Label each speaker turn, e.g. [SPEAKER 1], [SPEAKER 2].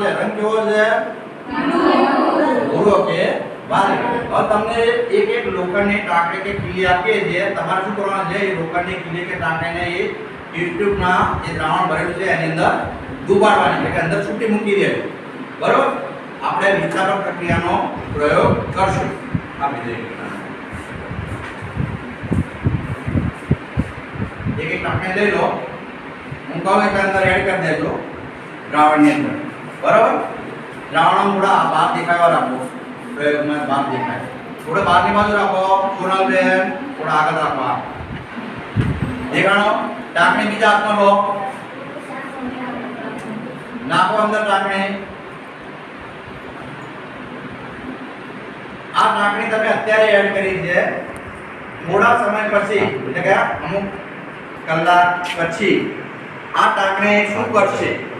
[SPEAKER 1] રંગ કેવો છે? ભૂરો કે વાદળી. હવે તમને એક એક લોખંડની ટાંકણી કે ખીલી આપીએ છીએ. તમારે શું કરવાનું છે? એ લોખંડની ખીલી કે ટાંકણીને એ ટ્યુબના જે દ્રાવણ ભરેલું છે એની અંદર ડુબાડવાની છે કે અંદર છૂટી મૂકી દેવી. બરોબર? આપણે વિસ્થાપન પ્રક્રિયાનો પ્રયોગ કરશું. આપી દઈએ. એક એક ટાંકણી લઈ લો. હું કહું એટલે અંદર એડ કરી દેજો દ્રાવણની અંદર. બરાબર? દ્રાવણ થોડા બહાર દેખાવા રાખો. પ્રયોગમાં બહાર દેખાય. થોડા બહારની બાજુ રાખો. સોનલબેન થોડા આગળ રાખો. દેખાણો ટાંકણી બીજા હાથમાં લો. નાખો અંદર ટાંકણી. આ ટાંકણી તમે અત્યારે એડ કરી છે. થોડા સમય પછી એટલે કે અમુક કલાક પછી આ ટાંકણી શું કરશે?